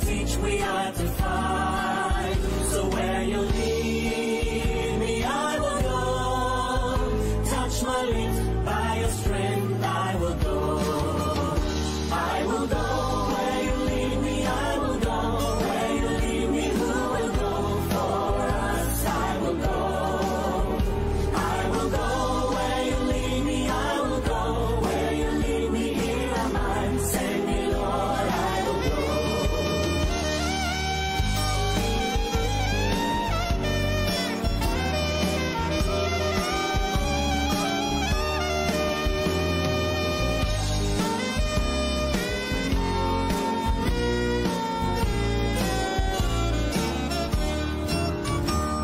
teach, we are to find. So where you lead me, I will go. Touch my lips, by your strength I will go. I will go where you lead me, I will go. Where you lead me, who will go for us? I will go. I will go where you lead me, I will go. Where you lead me, here am I. Send me, Lord, I will go.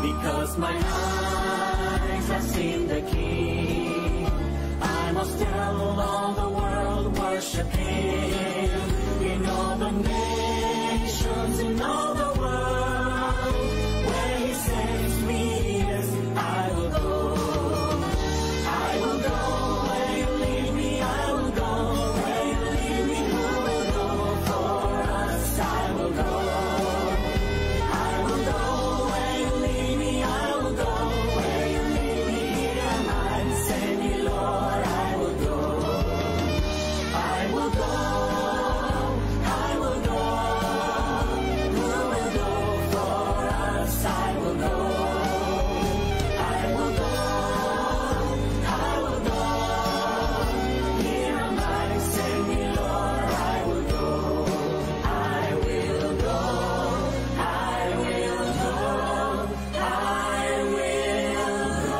Because my eyes have seen the King, I must tell all the world, worship Him. In all the nations, in all the world, where He sends me, yes, I will go. I will go where you lead me, I will go. Where you lead me, who will go for us? I will go. I will go where you lead me, I will go. Where you lead me, here am I. Send me, Lord, I will go. I will go. I will go. Who will go for us? I will go. I will go. I will go. Here am I. Send me, Lord, I will go. I will go. I will go. I will go.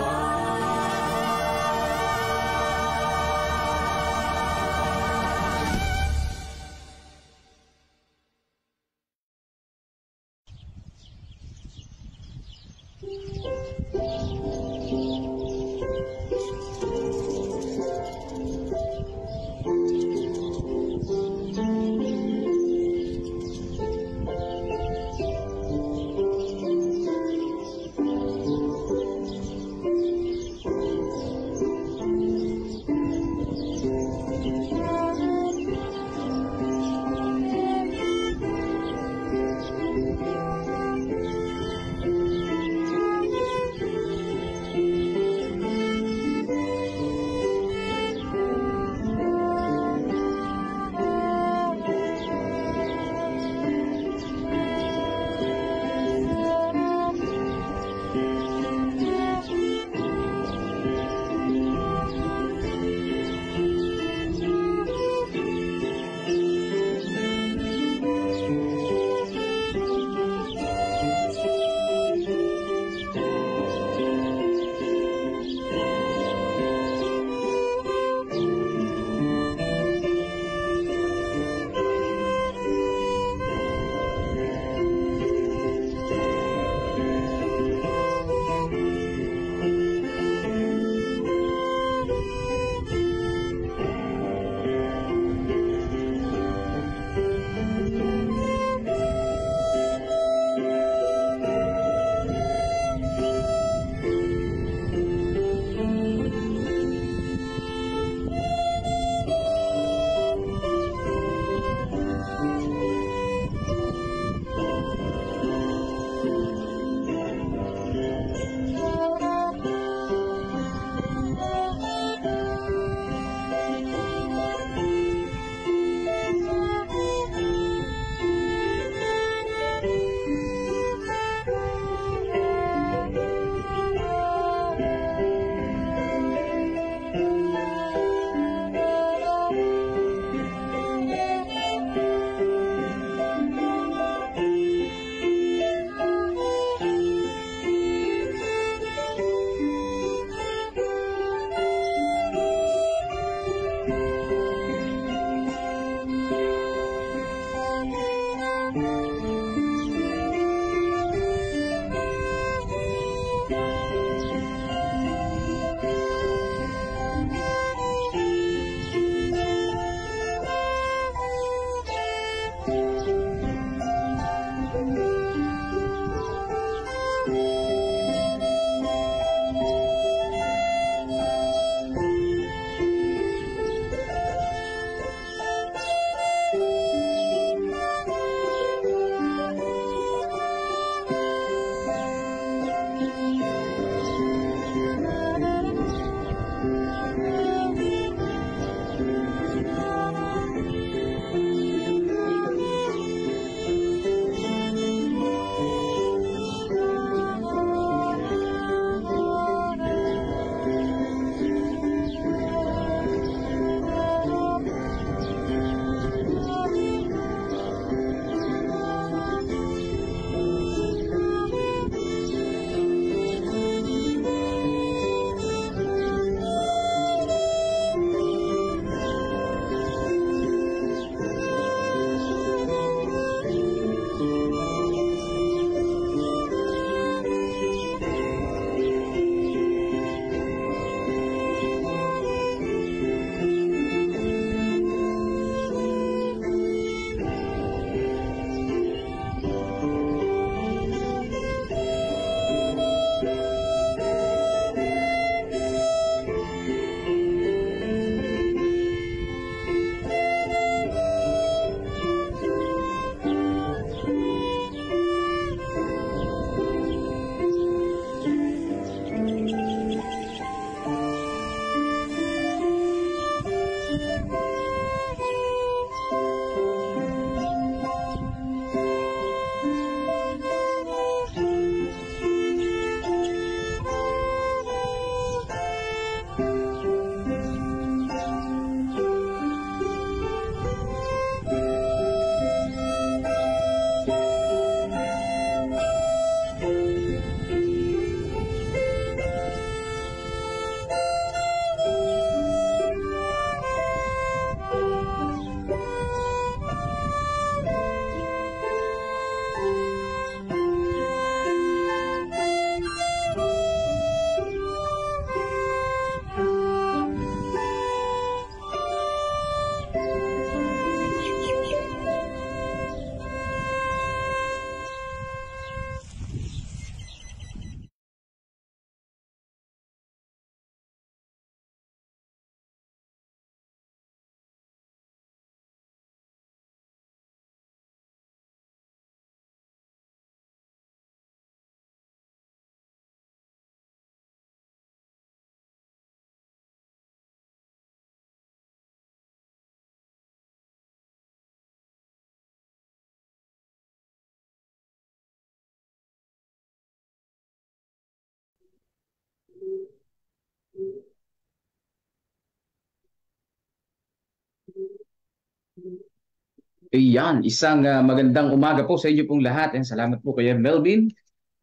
Iyan, isang magandang umaga po sa inyo pong lahat. And salamat po Kuya Melvin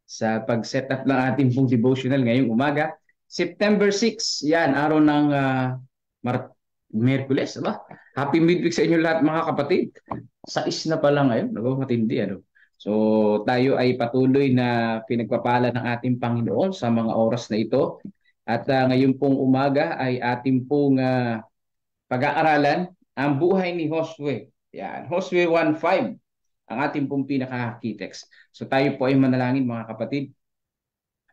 sa pag-set up ng ating pong devotional ngayong umaga. September 6, yan, araw ng Merkules. Aba? Happy midweek sa inyo lahat mga kapatid. Sais na pala ngayon, matindi ano. So tayo ay patuloy na pinagpapala ng ating Panginoon sa mga oras na ito. At ngayon pong umaga ay ating pong pag-aaralan ang buhay ni Josue. Yan, Josue 1:5 ang ating pong pinaka-key text. So tayo po ay manalangin mga kapatid.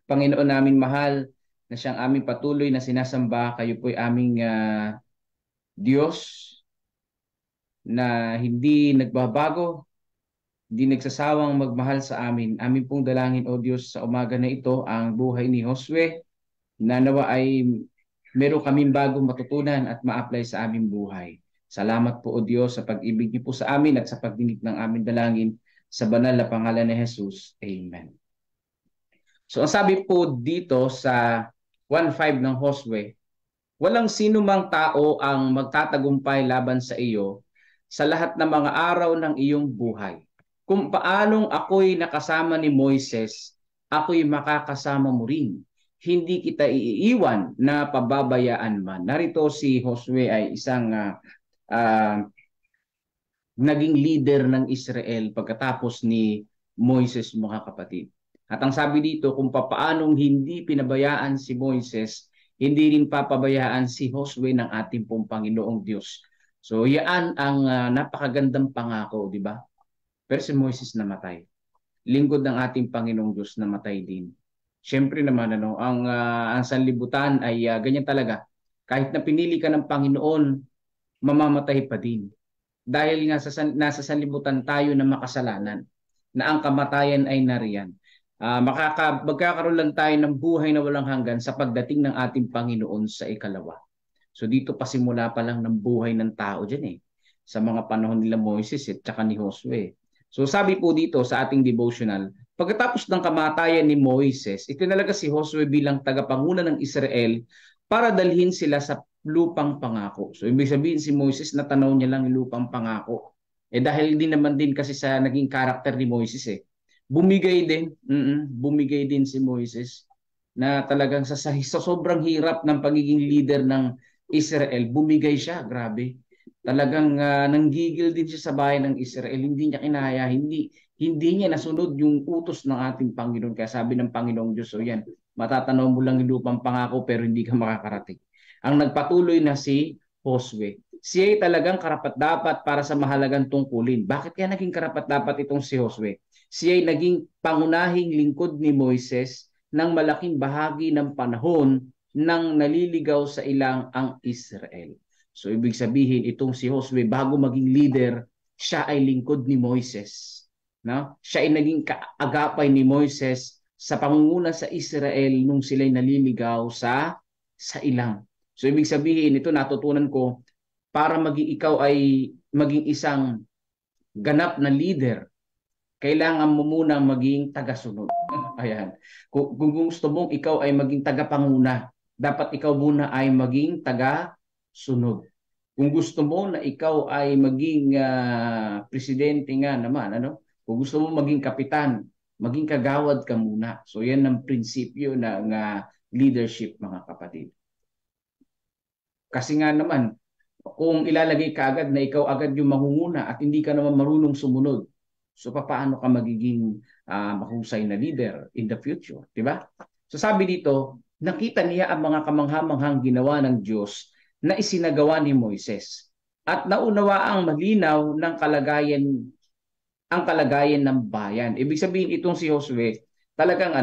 Panginoon namin mahal na siyang aming patuloy na sinasamba, kayo po ay aming Diyos na hindi nagbabago, hindi nagsasawang magmahal sa amin. Amin pong dalangin, O Diyos, sa umaga na ito, ang buhay ni Josue, na nawa ay meron kaming bagong matutunan at ma-apply sa aming buhay. Salamat po, O Diyos, sa pag-ibig niyo po sa amin at sa pagdinig ng aming dalangin sa banal na pangalan ni Jesus. Amen. So ang sabi po dito sa 1:5 ng Josue, walang sino mang tao ang magtatagumpay laban sa iyo sa lahat ng mga araw ng iyong buhay. Kung paanong ako'y nakasama ni Moises, ako'y makakasama mo rin. Hindi kita iiwan na pababayaan man. Narito si Josue ay isang naging leader ng Israel pagkatapos ni Moises, mga kapatid. At ang sabi dito, kung papaanong hindi pinabayaan si Moises, hindi rin papabayaan si Josue ng ating pong Panginoong Diyos. So yan ang napakagandang pangako, di ba? Pero si Moises namatay. Lingkod ng ating Panginoong Diyos namatay din. Siyempre naman ang sanlibutan ay ganyan talaga. Kahit na pinili ka ng Panginoon, mamamatay pa din. Dahil nga nasa sanlibutan tayo na makasalanan, na ang kamatayan ay nariyan. Magkakaroon lang tayo ng buhay na walang hanggan sa pagdating ng ating Panginoon sa ikalawa. So dito pasimula pa lang ng buhay ng tao dyan sa mga panahon nila Moises at saka ni Josue. So sabi po dito sa ating devotional, pagkatapos ng kamatayan ni Moises, itinalaga si Josue bilang tagapanguna ng Israel para dalhin sila sa lupang pangako. So ibig sabihin si Moises natanaw niya lang yung lupang pangako. Dahil din naman din kasi sa naging karakter ni Moises bumigay din si Moises na talagang sa sobrang hirap ng pagiging leader ng Israel, bumigay siya, grabe. Talagang nanggigil din siya sa bayan ng Israel, hindi niya kinaya, hindi niya nasunod yung utos ng ating Panginoon. Kaya sabi ng Panginoong Diyos, so yan, matatanaw mo lang yung lupang pangako pero hindi ka makakarating. Ang nagpatuloy na si Josue. Siya ay talagang karapat-dapat para sa mahalagang tungkulin. Bakit kaya naging karapat-dapat itong si Josue? Siya ay naging pangunahing lingkod ni Moises ng malaking bahagi ng panahon nang naliligaw sa ilang ang Israel. So ibig sabihin itong si Josue bago maging leader, siya ay lingkod ni Moises. No? Siya ay naging kaagapay ni Moises sa pangunguna sa Israel nung sila'y naliligaw sa ilang. So ibig sabihin ito natutunan ko para ikaw ay maging isang ganap na leader, kailangan mo muna maging tagasunod. Ayan. Kung gusto mong ikaw ay maging tagapanguna, dapat ikaw muna ay maging taga-sunod. Kung gusto mo na ikaw ay maging presidente nga naman, kung gusto mo maging kapitan, maging kagawad ka muna. So yan ang prinsipyo ng leadership, mga kapatid. Kasi nga naman, kung ilalagay ka agad na ikaw agad yung mangunguna at hindi ka naman marunong sumunod, so paano ka magiging mahusay na leader in the future, di ba? So sabi dito, nakita niya ang mga kamangha-manghang ginawa ng Diyos na isinagawa ni Moises at naunawa ang malinaw ng kalagayan ng bayan. Ibig sabihin itong si Josue, talagang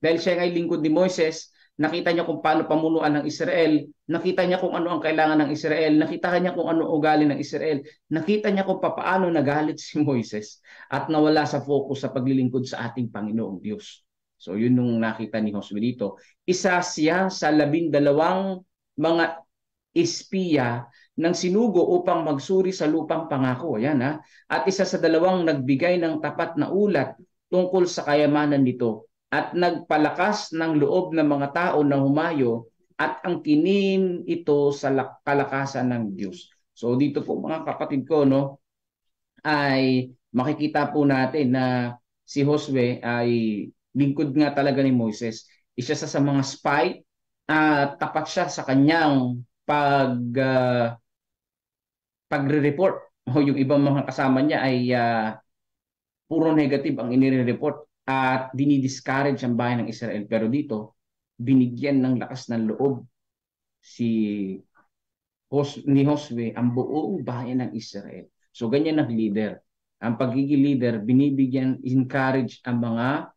dahil siya ay lingkod ni Moises, nakita niya kung paano pamunuan ng Israel, nakita niya kung ano ang kailangan ng Israel, nakita niya kung ano ugali ng Israel, nakita niya kung paano nagalit si Moises at nawala sa focus sa paglilingkod sa ating Panginoong Diyos. So yun nung nakita ni Josue dito. Isa siya sa 12 mga espiya ng sinugo upang magsuri sa lupang pangako. Ayan, At isa sa 2 nagbigay ng tapat na ulat tungkol sa kayamanan nito at nagpalakas ng loob ng mga tao na humayo at ang kinin ito sa kalakasan ng Diyos. So dito po mga kapatid ko, no, ay makikita po natin na si Josue ay lingkod nga talaga ni Moises. Isa sa mga spy at tapat siya sa kanyang pagre-report. O yung ibang mga kasama niya ay puro negative ang inire-report at dinidiscourage ang bayan ng Israel. Pero dito, binigyan ng lakas ng loob ni Josue ang buong bayan ng Israel. So ganyan ang leader. Ang pagiging leader, binibigyan, encourage ang mga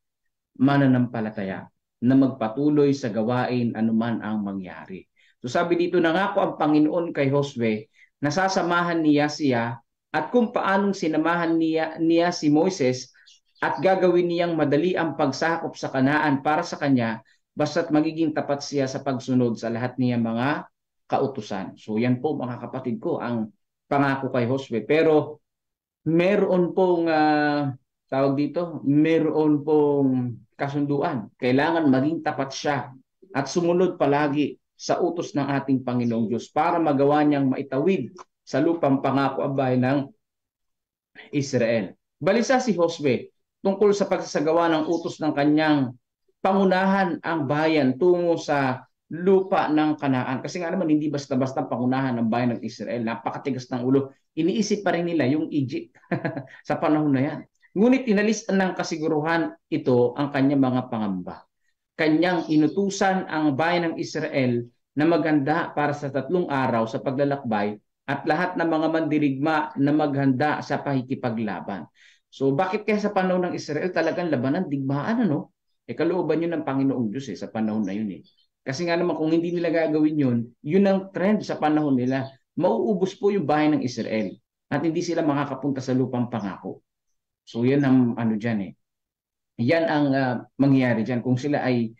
mananampalataya na magpatuloy sa gawain anuman ang mangyari. So sabi dito, nangako ang Panginoon kay Josue, nasasamahan niya siya at kung paanong sinamahan niya si Moises at gagawin niyang madali ang pagsakop sa Kanaan para sa kanya basta't magiging tapat siya sa pagsunod sa lahat niya mga kautusan. So yan po mga kapatid ko ang pangako kay Josue. Pero meron pong tawag dito, meron pong kasunduan. Kailangan maging tapat siya at sumunod palagi sa utos ng ating Panginoong Diyos para magawa niyang maitawid sa lupang pangako ang bayan ng Israel. Balisa si Josue tungkol sa pagsasagawa ng utos ng kanyang pangunahan ang bayan tungo sa lupa ng Kanaan. Kasi nga naman hindi basta-basta pangunahan ng bayan ng Israel. Napakatigas ng ulo. Iniisip pa rin nila yung Egypt sa panahon na yan. Ngunit inalis ng kasiguruhan ito ang kanyang mga pangamba. Kanyang inutusan ang bayan ng Israel na maghanda para sa 3 araw sa paglalakbay at lahat ng mga mandirigma na maghanda sa pakikipaglaban. So bakit kaya sa panahon ng Israel talagang labanan, digmaan, ano? Kalooban yun ng Panginoong Diyos sa panahon na yun eh. Kasi nga naman kung hindi nila gagawin yun, yun ang trend sa panahon nila. Mauubos po yung bayan ng Israel at hindi sila makakapunta sa lupang pangako. So yan ang ano dyan eh. Yan ang mangyayari dyan. Kung sila ay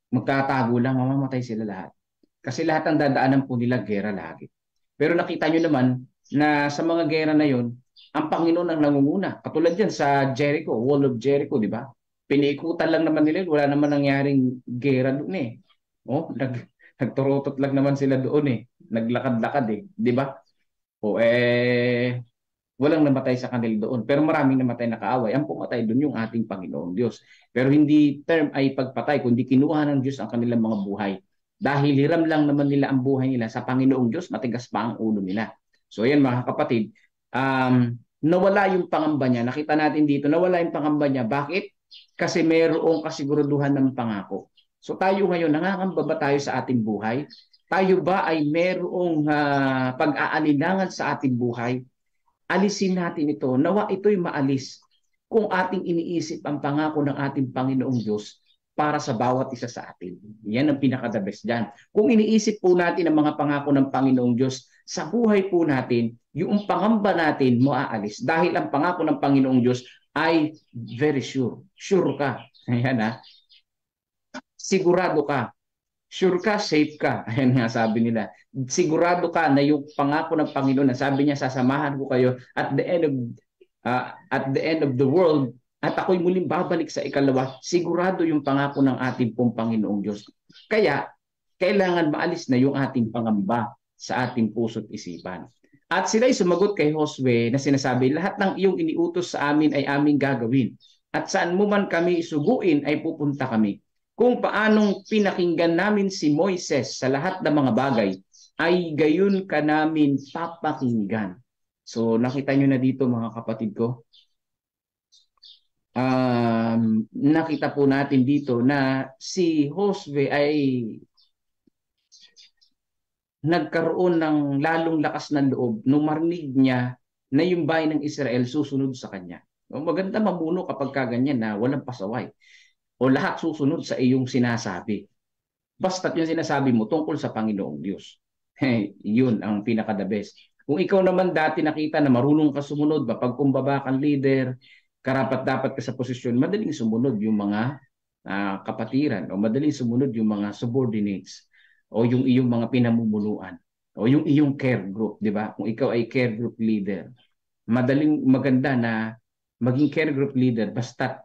magtatago lang, mamamatay sila lahat. Kasi lahat ang dadaanan po nila gera lagi. Pero nakita nyo naman na sa mga gera na yon, ang Panginoon ang nangunguna. Katulad yan sa Jericho, Wall of Jericho, di ba? Piniikutan lang naman nila, wala naman nangyaring gera doon eh. Nagturutot lang naman sila doon eh. Naglakad-lakad eh, di ba? Walang namatay sa kanila doon. Pero maraming namatay na kaaway. Ang pumatay doon yung ating Panginoong Diyos. Pero hindi term ay pagpatay, kundi kinuha ng Diyos ang kanilang mga buhay. Dahil hiram lang naman nila ang buhay nila sa Panginoong Diyos, matigas pa ang ulo nila. So yan mga kapatid, nawala yung pangamba niya. Nakita natin dito, nawala yung pangamba niya. Bakit? Kasi mayroong kasiguraduhan ng pangako. So tayo ngayon, nangangamba ba tayo sa ating buhay? Tayo ba ay mayroong pag-aalinlangan sa ating buhay? Alisin natin ito. Nawa ito'y maalis kung ating iniisip ang pangako ng ating Panginoong Diyos para sa bawat isa sa atin. Yan ang pinaka-the best dyan. Kung iniisip po natin ang mga pangako ng Panginoong Diyos, sa buhay po natin, yung pangamba natin maaalis. Dahil ang pangako ng Panginoong Diyos ay very sure. Sure ka. Ayan ha. Sigurado ka. Sure ka, safe ka. Ayan nga sabi nila. Sigurado ka na yung pangako ng Panginoon na sabi niya, sasamahan ko kayo at the end of the world at ako'y muling babalik sa ikalawa. Sigurado yung pangako ng ating pong Panginoong Diyos. Kaya, kailangan maalis na yung ating pangamba sa ating puso't isipan. At sila'y sumagot kay Josue na sinasabi, lahat ng iyong iniutos sa amin ay aming gagawin. At saan mo man kami suguin ay pupunta kami. Kung paanong pinakinggan namin si Moises sa lahat ng mga bagay, ay gayon ka namin papakinggan. So nakita nyo na dito mga kapatid ko. Nakita po natin dito na si Josue ay nagkaroon ng lalong lakas ng loob nung marinig niya na yung bayan ng Israel susunod sa kanya. Maganda mamuno kapag kaganyan na walang pasaway o lahat susunod sa iyong sinasabi. Basta't yung sinasabi mo tungkol sa Panginoong Diyos. Yun ang pinaka-the best. Kung ikaw naman dati nakita na marunong ka sumunod, mapagkumbaba kang leader, karapat-dapat ka sa posisyon, madaling sumunod yung mga kapatiran o madaling sumunod yung mga subordinates o yung iyong mga pinamumunuan o yung iyong care group, di ba? Kung ikaw ay care group leader, maganda na maging care group leader basta't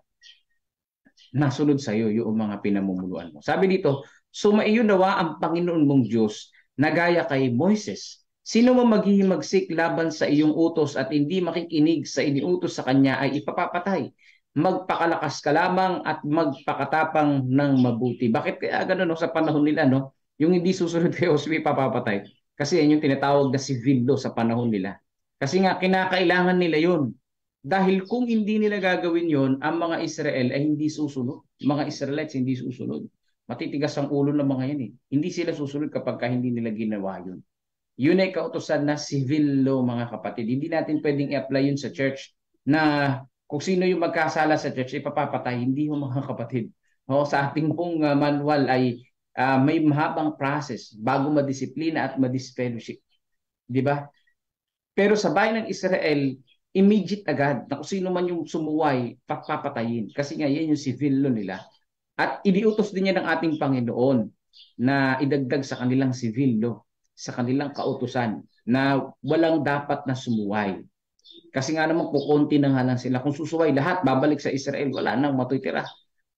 nasunod sa iyo yung mga pinamumunuan mo. Sabi dito, sumaiyo nawa ang Panginoon mong Diyos na gaya kay Moises. Sino mo maghihimagsik laban sa iyong utos at hindi makikinig sa iniutos sa kanya ay ipapapatay. Magpakalakas ka lamang at magpakatapang ng mabuti. Bakit kaya gano'n no, sa panahon nila, no? Yung hindi susunod kay Josue, papapatay. Kasi yan yung tinatawag na civil law sa panahon nila. Kasi nga, kinakailangan nila yun. Dahil kung hindi nila gagawin yon, ang mga Israel ay hindi susunod. Mga Israelites hindi susunod. Matitigas ang ulo ng mga yan eh. Hindi sila susunod kapag hindi nila ginawa yun. Yun ay kautosan na civil law, mga kapatid. Hindi natin pwedeng i-apply yun sa church na kung sino yung magkasala sa church, ipapapatay. Hindi yung mga kapatid. O, sa ating pong manual ay may mahabang process bago madisiplina at madisfellowship. Di ba? Pero sa bayan ng Israel, immediate agad na kung sino man yung sumuway, papatayin. Kasi nga yan yung civil law nila. At iniutos din niya ng ating Panginoon na idagdag sa kanilang civil law, sa kanilang kautusan, na walang dapat na sumuway. Kasi nga naman kukunti na nga lang sila. Kung susuway lahat, babalik sa Israel, wala nang matutira.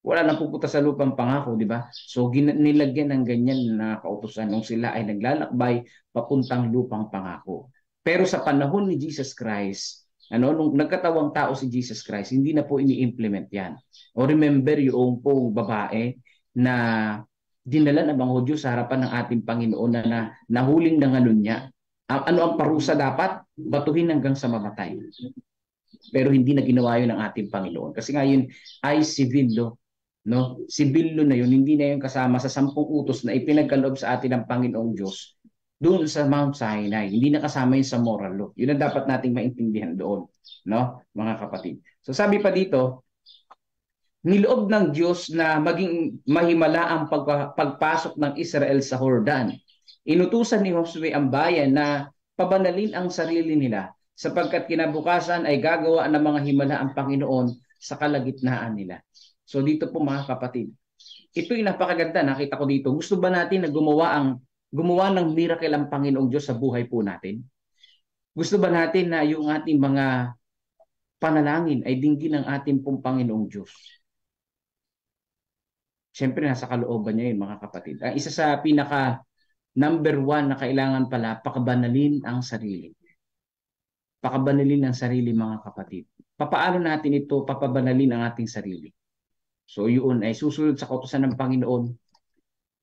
Wala nang pupunta sa lupang pangako, di ba? So nilagyan ng ganyan na kautusan nung sila ay naglalakbay papuntang lupang pangako. Pero sa panahon ni Jesus Christ, nung nagkatawang tao si Jesus Christ, hindi na po ini-implement yan. O remember yung pong babae na dinala ng mga Hudyo sa harapan ng ating Panginoon na nahuling ng niya. Ano ang parusa dapat? Batuhin hanggang sa mamatay. Pero hindi na ginawa yun ng ating Panginoon. Kasi nga yun ay civil law. No? Civil law na yun, hindi na yun kasama sa 10 utos na ipinagkaloob sa atin ng Panginoong Diyos doon sa Mount Sinai. Hindi na kasama yun sa moral law. Yun ang dapat nating maintindihan doon, no, mga kapatid. So sabi pa dito, niloob ng Diyos na maging mahimala ang pagpasok ng Israel sa Jordan. Inutusan ni Josue ang bayan na pabanalin ang sarili nila sapagkat kinabukasan ay gagawa ng mga himala ang Panginoon sa kalagitnaan nila. So dito po mga kapatid, ito'y napakaganda. Nakita ko dito. Gusto ba natin na gumawa ng miracle ang Panginoong Diyos sa buhay po natin? Gusto ba natin na yung ating mga panalangin ay dinggin ng ating pong Panginoong Diyos? Siyempre, nasa kalooban niya yun, mga kapatid. Ang isa sa pinaka number 1 na kailangan pala, pakabanalin ang sarili. Pakabanalin ang sarili, mga kapatid. Papaano natin ito papabanalin ang ating sarili? So yun ay susunod sa kautusan ng Panginoon,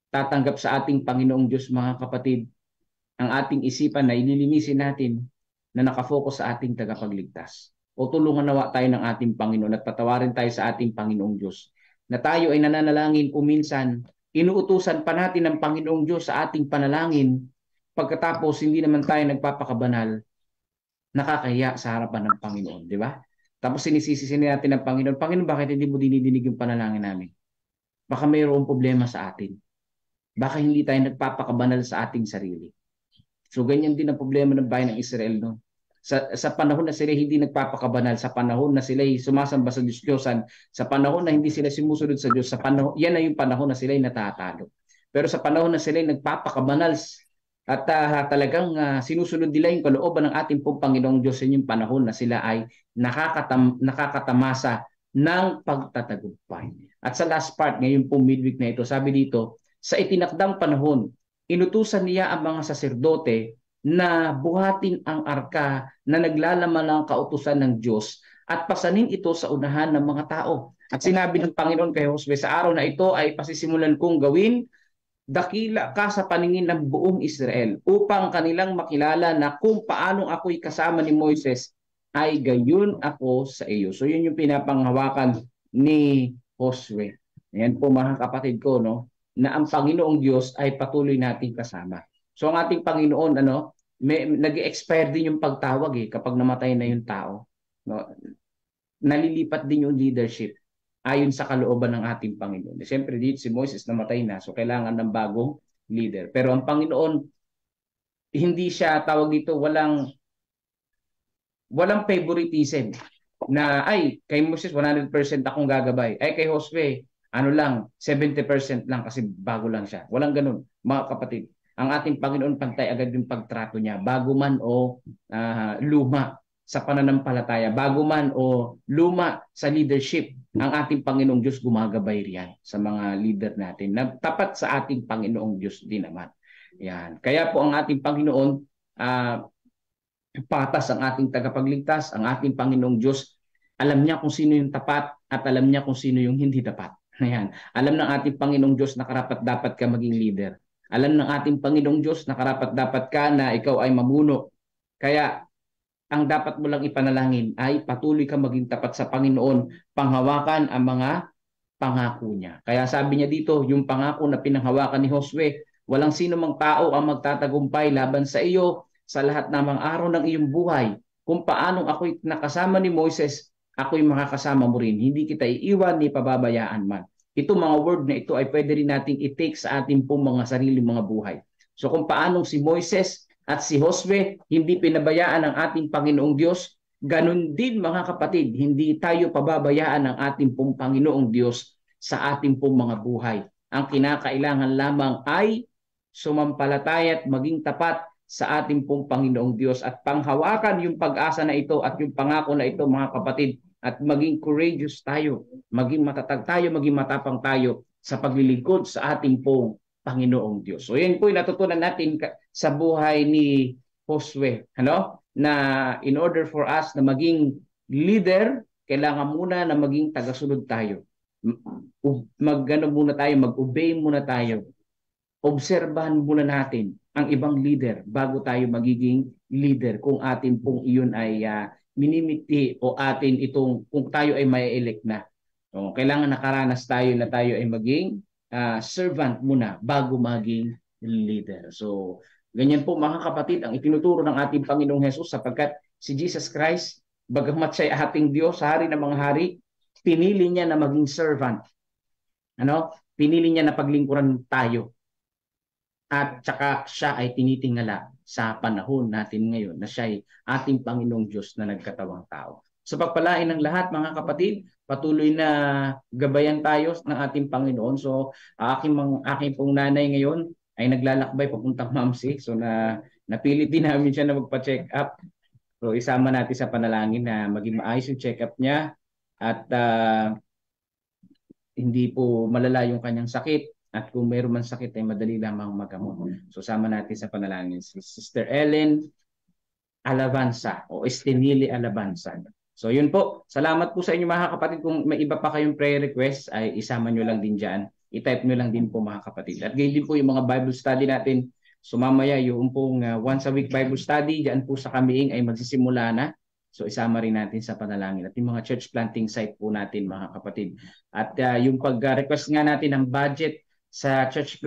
tatanggap sa ating Panginoong Diyos, mga kapatid, ang ating isipan na ililinisin natin na nakafocus sa ating tagapagligtas. O tulungan nawa tayo ng ating Panginoon at patawarin tayo sa ating Panginoong Diyos na tayo ay nananalangin kung minsan inuutusan pa natin ng Panginoong Diyos sa ating panalangin, pagkatapos hindi naman tayo nagpapakabanal, nakakahiya sa harapan ng Panginoon, di ba? Tapos sinisisi natin ng Panginoon, Panginoon, bakit hindi mo dinidinig yung panalangin namin? Baka mayroong problema sa atin. Baka hindi tayo nagpapakabanal sa ating sarili. So ganyan din ang problema ng bayan ng Israel, no? Sa panahon na sila hindi nagpapakabanal, sa panahon na sila sumasamba sa Diyos-Diyosan, sa panahon na hindi sila sumusunod sa Diyos, yan na yung panahon na sila natatalo. Pero sa panahon na sila nagpapakabanal at talagang sinusunod nila yung kalooban ng ating pong Panginoong Diyos, yung panahon na sila ay nakakatamasa ng pagtatagumpay. At sa last part, ngayon pong midweek na ito, sabi dito, sa itinakdang panahon, inutusan niya ang mga saserdote na buhatin ang arka na naglalaman ng kautusan ng Diyos at pasanin ito sa unahan ng mga tao. At sinabi ng Panginoon kay Josue, sa araw na ito ay pasisimulan kong gawin, dakila ka sa paningin ng buong Israel upang kanilang makilala na kung paanong ako'y kasama ni Moises ay gayon ako sa iyo. So yun yung pinapanghawakan ni Josue. Ayan po mga kapatid ko, no, na ang Panginoong Diyos ay patuloy nating kasama. So ang ating Panginoon, nag-expire din yung pagtawag kapag namatay na yung tao. No? Nalilipat din yung leadership ayon sa kalooban ng ating Panginoon. Siyempre dito si Moises namatay na, so kailangan ng bagong leader. Pero ang Panginoon, hindi siya tawag dito, walang favoritism na ay kay Moses 100% akong gagabay. Ay kay Josue, 70% lang kasi bago lang siya. Walang ganun, mga kapatid. Ang ating Panginoon pantay agad yung pagtrato niya, bago man o luma. sa pananampalataya, bago man o luma sa leadership, ang ating Panginoong Diyos gumagabay riyan sa mga leader natin na tapat sa ating Panginoong Diyos din naman. Yan. Kaya po ang ating Panginoon, patas ang ating tagapagligtas, ang ating Panginoong Diyos, alam niya kung sino yung tapat at alam niya kung sino yung hindi tapat. Ayan. Alam ng ating Panginoong Diyos na karapat-dapat ka maging leader. Alam ng ating Panginoong Diyos na karapat-dapat ka na ikaw ay mamuno. Kaya ang dapat mo lang ipanalangin ay patuloy ka maging tapat sa Panginoon, panghawakan ang mga pangako niya. Kaya sabi niya dito, yung pangako na pinanghawakan ni Josue, walang sino mang tao ang magtatagumpay laban sa iyo sa lahat ng mga araw ng iyong buhay. Kung paanong ako'y nakasama ni Moises, ako'y makakasama mo rin. Hindi kita iiwan ni pababayaan man. Ito mga word na ito ay pwede rin nating i-take sa ating pong mga sarili mga buhay. So kung paanong si Moises at si Josue hindi pinabayaan ng ating Panginoong Diyos, ganun din mga kapatid, hindi tayo pababayaan ng ating pong Panginoong Diyos sa ating pong mga buhay. Ang kinakailangan lamang ay sumampalataya at maging tapat sa ating pong Panginoong Diyos at panghawakan yung pag-asa na ito at yung pangako na ito mga kapatid, at maging courageous tayo, maging matatag tayo, maging matapang tayo sa paglilingkod sa ating pong Panginoong Diyos. So yan po yung natutunan natin sa buhay ni Josue, na in order for us na maging leader, kailangan muna na maging tagasunod tayo. Mag-obey muna tayo. Obserbahan muna natin ang ibang leader bago tayo magiging leader kung atin pong iyon ay minimiti o atin itong kung tayo ay may-elect na. So, kailangan nakaranas tayo na tayo ay maging servant muna bago maging leader. So, ganyan po mga kapatid ang itinuturo ng ating Panginoong Hesus, sapagkat si Jesus Christ, bagamat siya ating Diyos, hari ng mga hari, pinili niya na maging servant. Pinili niya na paglingkuran tayo. At saka siya ay tinitingala sa panahon natin ngayon na siya ay ating Panginoong Diyos na nagkatawang tao. Sa pagpalain ng lahat mga kapatid, patuloy na gabayan tayo ng ating Panginoon. So aking pong nanay ngayon ay naglalakbay papuntang Mamsi. So napilit din namin siya na magpa-check up. So isama natin sa panalangin na maging maayos yung check up niya at hindi po malala yung kanyang sakit. At kung mayroon man sakit ay madali lamang magamot. So sama natin sa panalangin si Sister Ellen Alabanza o Estinili Alabanza. So yun po. Salamat po sa inyo mga kapatid. Kung may iba pa kayong prayer request ay isama nyo lang din dyan. I-type nyo lang din po mga kapatid. At gayon din po yung mga Bible study natin. So mamaya yung pong once a week Bible study dyan po sa Kamiing ay magsisimula na. So isama rin natin sa panalangin. At yung mga church planting site po natin mga kapatid. At yung pag-request nga natin ng budget sa church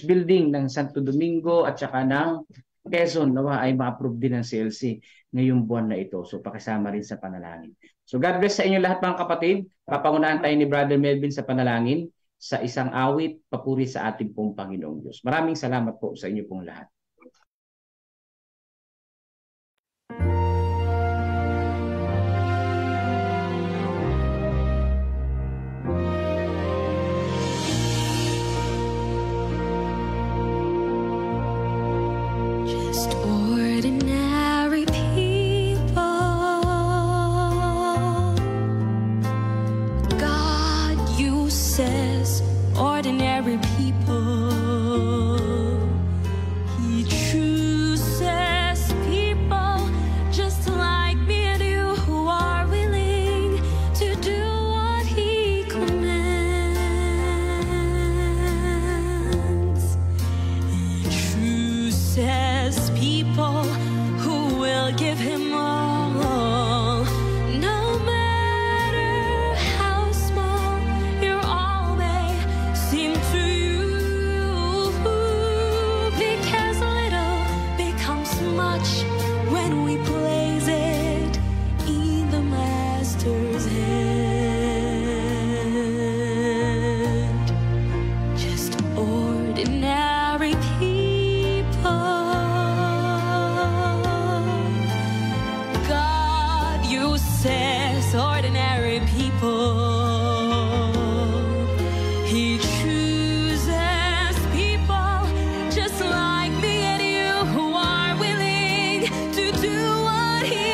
building ng Santo Domingo at saka ng Quezon, nawa ay ma-approve din ng CLC ngayong buwan na ito. So pakisama rin sa panalangin. So God bless sa inyo lahat mga kapatid. Papangunahan tayo ni Brother Melvin sa panalangin sa isang awit, papuri sa ating pong Panginoong Diyos. Maraming salamat po sa inyo pong lahat. Ordinary people, God uses ordinary people. He chooses people just like me and you who are willing to do what He commands. He chooses people who will give Him all, no matter how small your all may seem to you, because little becomes much when we place it in the Master's hand. Just ordinary people, God uses ordinary people. He chooses people just like me and you who are willing to do what He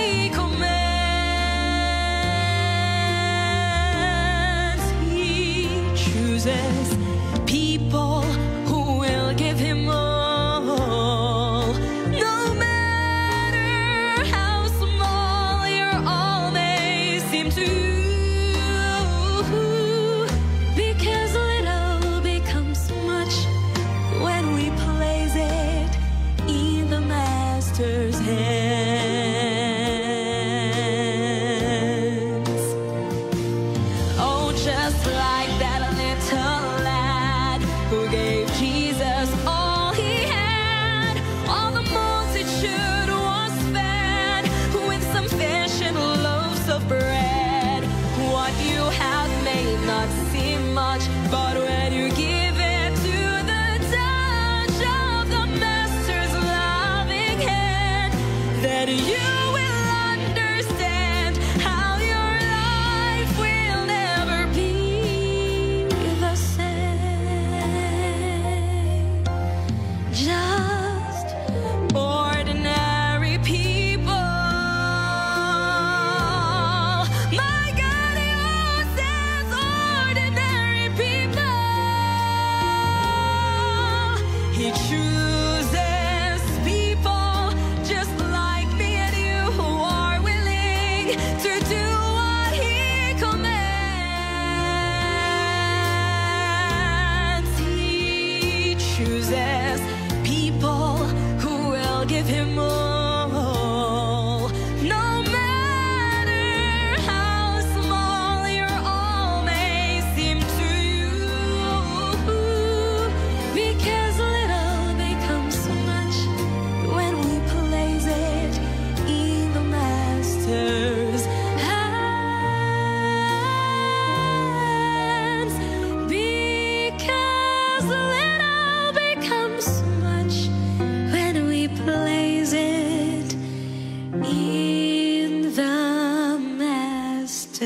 in the Master's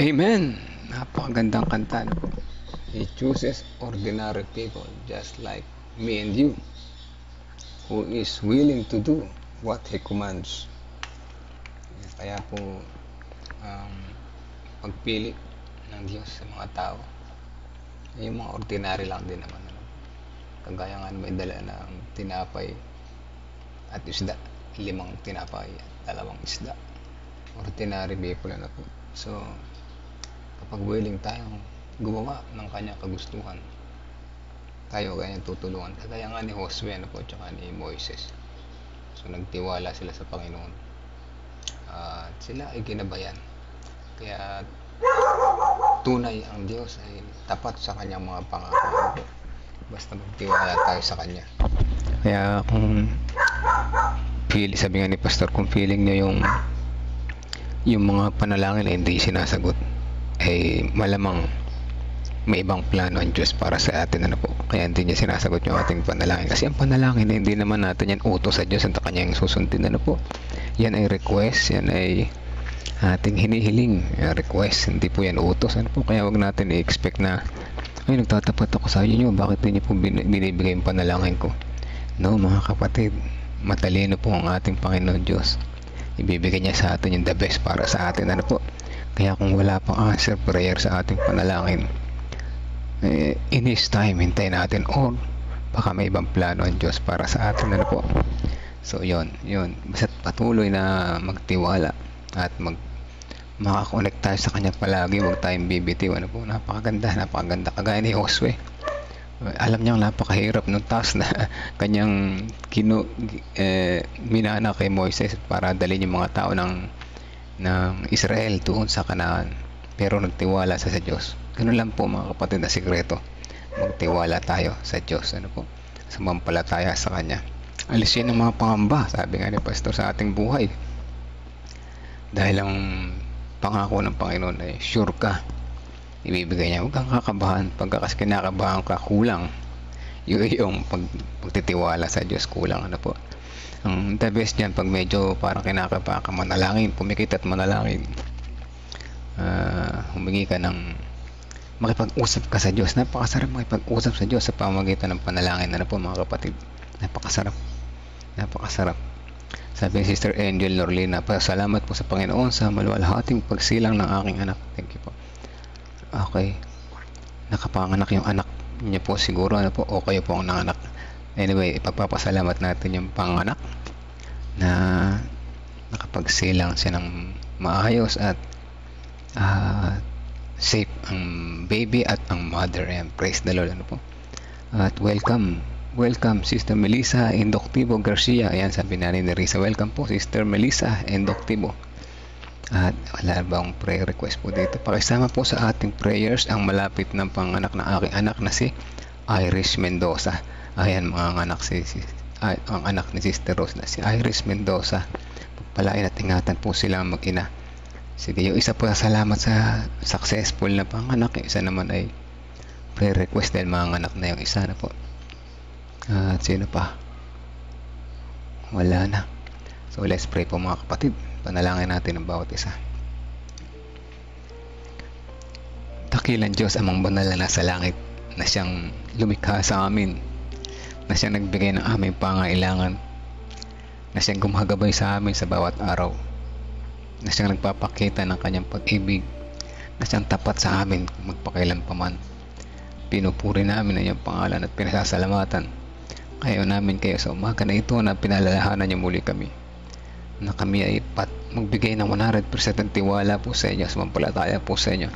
Amen! Napakagandang kanta. He chooses ordinary people just like me and you, who is willing to do what He commands. Kaya po, pagpili ng Diyos sa mga tao, yung mga ordinary lang din naman. Kagaya nga may dala ng tinapay at isda, 5 tinapay at 2 isda. Ordinary people na po. So, kapag willing tayong gumawa ng kanyang kagustuhan, tayo kanyang tutulungan. Kagaya nga ni Josue at saka ni Moises. So, nagtiwala sila sa Panginoon. At sila ay ginabayan. Kaya tunay ang Diyos ay tapat sa kanyang mga pangako. Basta magtiwala tayo sa kanya. Kaya kung sabi nga ni Pastor, kung feeling nyo yung mga panalangin ay hindi sinasagot, ay malamang may ibang plano ang Diyos para sa atin. Kaya hindi niya sinasagot yung ating panalangin. Kasi ang panalangin ay hindi naman natin yan utos sa Diyos at kanyang susundin. Yan ay request, yan ay ating hinihiling request, hindi po yan utos. Kaya wag natin i-expect na ay nagtatapat ako sa inyo, bakit hindi po binibigay yung panalangin ko? No, mga kapatid, matalino po ang ating Panginoon Diyos. Ibibigay niya sa atin yung the best para sa atin. Kaya kung wala pang answer prayer sa ating panalangin, in His time, hintayin natin, or baka may ibang plano ang Diyos para sa atin. So yun, basta patuloy na magtiwala at makakonect tayo sa Kanya palagi, huwag tayong bibitiw. Napakaganda, kagaya ni Josue. Alam niyang napakahirap nung task na kanyang minana kay Moises para dalhin yung mga tao ng Israel doon sa Kanaan, pero nagtiwala sa Diyos. Ganun lang po mga kapatid na sikreto, magtiwala tayo sa Diyos, sumampalataya sa Kanya, alisin ang mga pangamba, sabi nga ni Pastor, sa ating buhay, dahil ang pangako ng Panginoon ay sure ka, ibibigay niya. Huwag kang kakabahan. Pagka kinakabahan ka, kulang yung pagtitiwala sa Diyos, kulang. Ang the best dyan, pag medyo parang kinakabahan ka, manalangin, pumikit at manalangin, humingi ka ng makipag-usap ka sa Diyos. Napakasarap makipag-usap sa Diyos sa pamamagitan ng panalangin. Mga kapatid, napakasarap. Sabi ni Sister Angel Norlina, salamat po sa Panginoon sa maluwalhating pagsilang ng aking anak. Thank you po. Okay, nakapanganak yung anak niya po siguro, o kayo po ang nanganak. Anyway, ipagpapasalamat natin yung panganak na nakapagsilang siya ng maayos at safe ang baby at ang mother. And praise the Lord. At welcome Sister Melissa Indoctivo Garcia. Ayan, sabi na ni Risa, welcome po Sister Melissa Indoctivo. At wala bang prayer request po dito? Pakisama po sa ating prayers ang malapit ng panganak na aking anak na si Iris Mendoza. Ayan, mga anak ang anak ni Sister Rose na si Iris Mendoza. Pagpalain at ingatan po silang mag-ina. Sige, yung isa po salamat sa successful na panganak. Isa naman ay prayer request dahil mga anak na yung isa po. At sino pa? Wala na. So let's pray po mga kapatid. Panalangin natin ang bawat isa. Dakilang Diyos, amang banal na nasa langit, na siyang lumikha sa amin, na siyang nagbigay ng aming pangailangan, na siyang gumagabay sa amin sa bawat araw, na siyang nagpapakita ng kanyang pag-ibig, na siyang tapat sa amin magpakailan pa man. Pinupuri namin ang iyong pangalan at pinasasalamatan kayo sa umaga na ito na pinalalahanan niyo muli kami, na kami ay magbigay ng 100% ng tiwala po sa inyo, sumampalataya po sa inyo,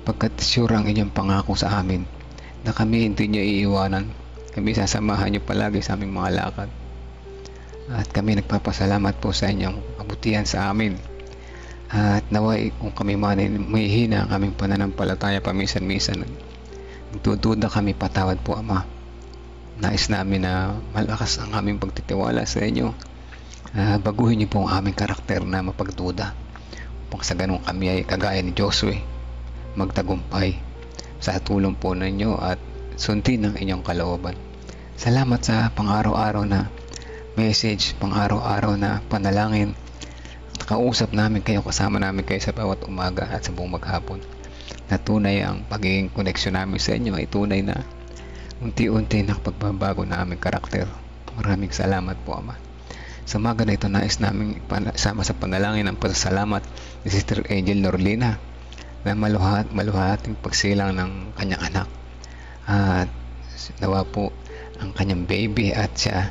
pagkat sure ang inyong pangako sa amin na kami hindi niyo iiwanan, kami sasamahan niyo palagi sa aming mga lakad, at kami nagpapasalamat po sa inyong kabutihan sa amin. At naway kung kami man ay may hina ang aming pananampalataya paminsan-minsan, nagdududa kami, patawad po Ama. Nais namin na malakas ang aming pagtitiwala sa inyo Baguhin niyo po ang aming karakter na mapagduda upang sa ganun kami ay kagaya ni Josue magtagumpay sa tulong po ninyo at sundin ang inyong kalooban. Salamat sa pang-araw-araw na message, pang-araw-araw na panalangin. Kausap namin kayo, kasama namin kayo sa bawat umaga at sa buong maghapon. Na tunay ang pagiging koneksyon namin sa inyo ay tunay na unti-unti nakapagbabago na aming karakter. Maraming salamat po, Ama. Sa umaga na ito, nais namin sama sa panalangin ang pasasalamat ni Sister Angel Norlina na maluhating pagsilang ng kanyang anak. At nawa po ang kanyang baby at siya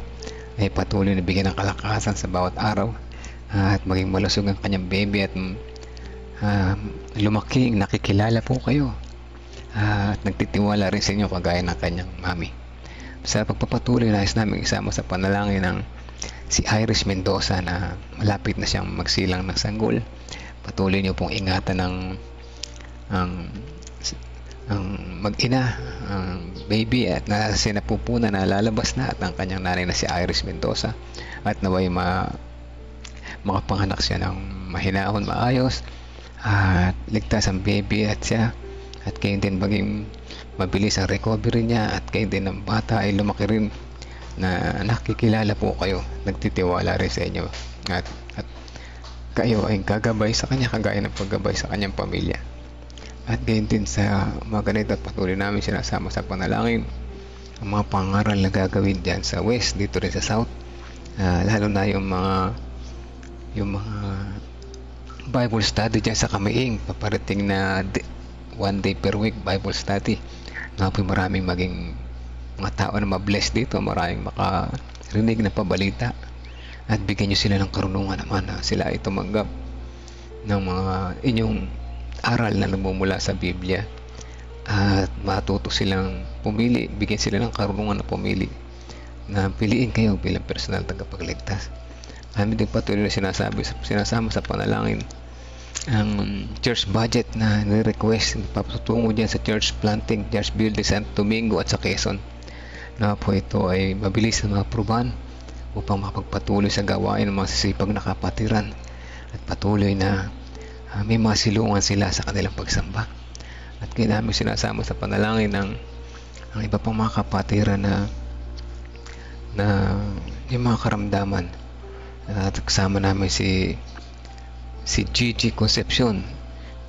ay patuloy na bigyan ng kalakasan sa bawat araw at maging malusog ang kanyang baby at lumaki, nakikilala po kayo at nagtitiwala rin sa inyo kagaya ng kanyang mami. Sa pagpapatuloy, nais namin isama sa panalangin ng si Iris Mendoza na malapit na siyang magsilang ng sanggol. Patuloy niyo pong ingatan ang mag-ina, ang baby at sinapupunan na lalabas na at ang kanyang nanay na si Iris Mendoza at naway makapanganak siya ng mahinahon, maayos at ligtas ang baby at siya at kayo din maging mabilis ang recovery niya at kayo din ang bata ay lumaki rin na nakikilala po kayo, nagtitiwala rin sa inyo at kayo ay gagabay sa kanya kagaya ng paggabay sa kanyang pamilya. At gayon din sa mga ganito at patuloy namin sinasama sa panalangin ang mga pangaral na gagawin dyan sa West, dito rin sa South, lalo na yung mga Bible study dyan sa Kamiing, paparating na 1 day per week Bible study. Nga po maraming maging mga tao na mabless dito, maraming makarinig na pabalita at bigyan nyo sila ng karunungan naman na sila ay tumanggap ng mga inyong aral na namumula sa Biblia at matuto silang pumili, bigyan sila ng karunungan na pumili na piliin kayo bilang personal tagapagligtas. Kami din patuloy na sinasama sa panalangin ang church budget na ni-request papatungo dyan sa church planting, church building sa Domingo at sa Quezon na po ito ay mabilis na maaprubahan upang makapagpatuloy sa gawain ng mga sisipag na kapatiran at patuloy na may mga silungan sila sa kanilang pagsamba. At kaya namin sinasama sa panalangin ang iba pang mga kapatiran na yung mga karamdaman. At kasama namin si Gigi Concepcion,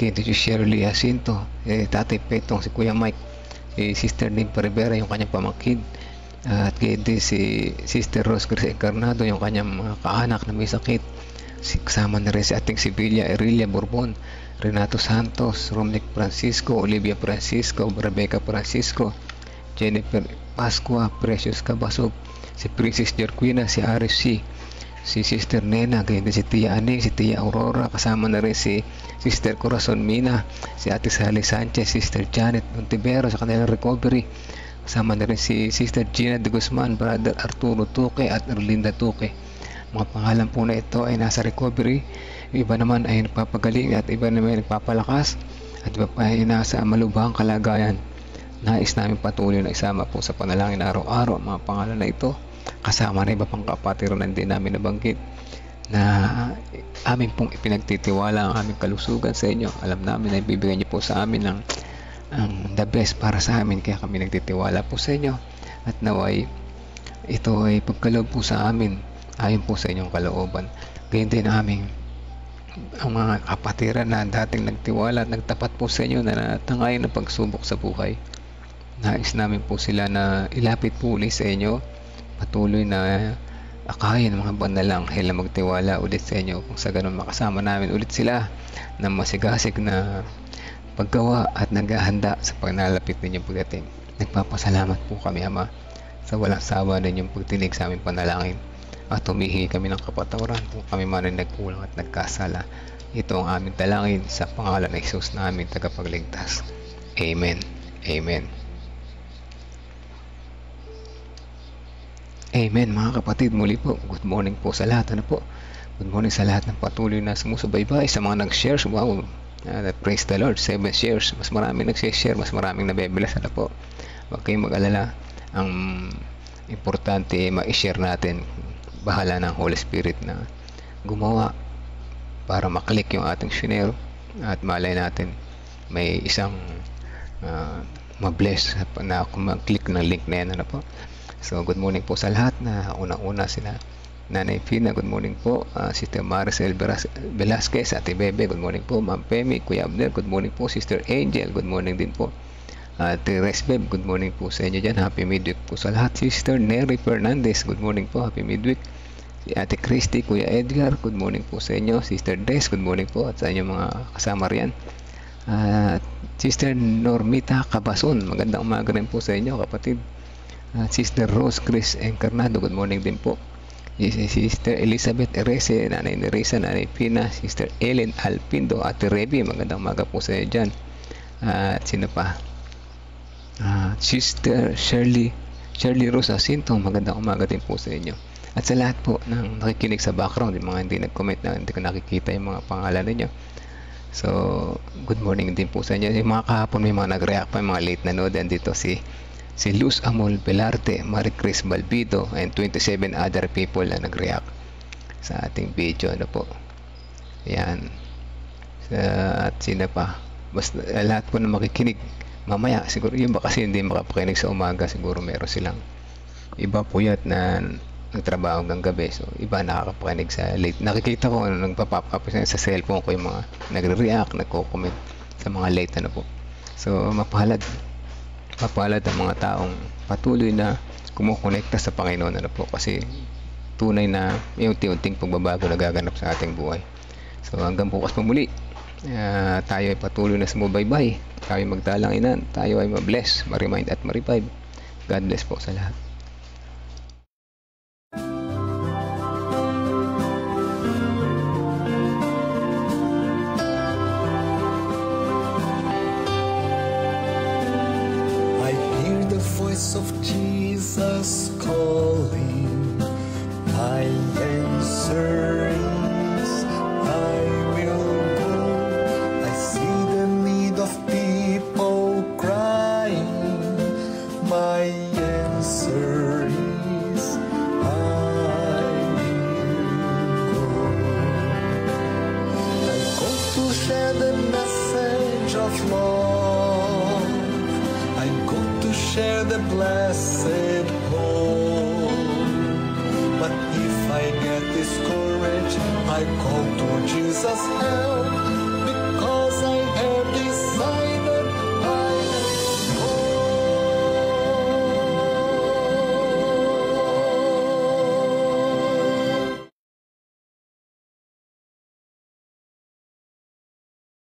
kay si Shirley Jacinto, Tatay Petong, si Kuya Mike, si Sister Nigpa Rivera, yung kanyang pamangkin, at kay si Sister Rose Grace Encarnado, yung kanyang mga kaanak na may sakit. Kasama na rin si ating Sibilia Erilia Bourbon, Renato Santos, Romnick Francisco, Olivia Francisco, Rebecca Francisco, Jennifer Pascua, Precious Cabasog, si Princess Jorquina, si Aris C, si Sister Nena, ganyan din si Tia Aning, si Tia Aurora, kasama na rin si Sister Corazon Mina, si Ate Sally Sanchez, Sister Janet Montivero sa kanilang recovery, kasama na rin si Sister Gina de Guzman, Brother Arturo Tuque at Erlinda Tuque. Mga pangalan po na ito ay nasa recovery, iba naman ay nagpapagaling at iba naman ay nagpapalakas at iba pa ay nasa malubhang kalagayan. Nais namin patuloy na isama po sa panalangin araw-araw ang mga pangalan na ito, kasama na iba pang kapatiran na hindi namin nabanggit na amin pong ipinagtitiwala ang aming kalusugan sa inyo. Alam namin na ibibigay niyo po sa amin ang the best para sa amin, kaya kami nagtitiwala po sa inyo at naway ito ay pagkaloob po sa amin ayon po sa inyong kalooban. Ganyan din aming ang mga kapatiran na dating nagtiwala at nagtapat po sa inyo na natangayin ng pagsubok sa buhay. Nais namin po sila na ilapit po ulit sa inyo, patuloy na akayin ng mga bandalang na magtiwala ulit sa inyo, kung sa ganun makasama namin ulit sila na masigasig na paggawa at naghahanda sa pagnalapit ninyong pagdating. Nagpapasalamat po kami, Ama, sa walang sawa ninyong pagtinig sa aming panalangin at humihingi kami ng kapatawaran kung kami man ay nagkulang at nagkasala. Ito ang aming dalangin sa pangalan ng Jesus na aming tagapagligtas. Amen. Amen. Amen mga kapatid, muli po, good morning po sa lahat. Good morning sa lahat ng patuloy na sumusubaybay, sa mga nag-shares. Wow, praise the Lord, 7 shares. Mas maraming nag-share, mas maraming nabebelas na po. Huwag kayong mag-alala. Ang importante ma-share natin bahala ng Holy Spirit na gumawa para maklik yung ating shinare at malay natin may isang mabless na mag-click ng link na yan. Ano po? So good morning po sa lahat. Na unang-una sila Nanay Fina, good morning po. Sister Maricel Velasquez, Ate Bebe, good morning po. Ma'am Pemi, Kuya Abner, good morning po. Sister Angel, good morning din po. Ate Resbeb, good morning po sa inyo dyan. Happy midweek po sa lahat. Sister Nery Fernandez, good morning po. Happy midweek. Si Ate Christy, Kuya Edgar, good morning po sa inyo. Sister Des, good morning po at sa inyo mga kasama riyan. Sister Normita Cabason, magandang umaga rin po sa inyo kapatid. Sister Rose Chris Encarnado, good morning din po. Sister Elizabeth Erese, Nanay Nerissa, Nanay Pina, Sister Ellen Alpindo, Ate Revi, magandang umaga po sa inyo dyan. At sino pa? Sister Shirley Rose Jacinto, magandang umaga din po sa inyo. At sa lahat po ng nakikinig sa background, yung mga hindi nag-comment na hindi ko nakikita yung mga pangalan ninyo. So, good morning din po sa inyo. Yung mga kahapon may mga nag-react pa, yung mga late na node. Dito si Luz Amol Belarte, Marie Chris Balbido, and 27 other people na nag-react sa ating video. Ano po? Yan. At sino pa? Basta lahat po na makikinig mamaya, siguro yung ba kasi hindi makapakinig sa umaga, siguro meron silang iba puyat na nagtrabaho hanggang gabi, so iba nakakapakinig sa late. Nakikita ko nagpa-pop up sa cellphone ko yung mga nagre-react, nagko-comment sa mga late ano po. So mapalad ang mga taong patuloy na kumukonekta sa Panginoon, ano po, kasi tunay na may unti-unting pagbabago na gaganap sa ating buhay. So hanggang bukas pa muli, tayo ay patuloy na sumubaybay, tayo ay magtalanginan, tayo ay mabless, ma-remind at ma-revive. God bless po sa lahat. Of Jesus calling, my answer is I will go. I see the need of people crying, my answer is I will go. I go to share the message of love, I go to share the blessed hope. But if I get discouraged, I call to Jesus'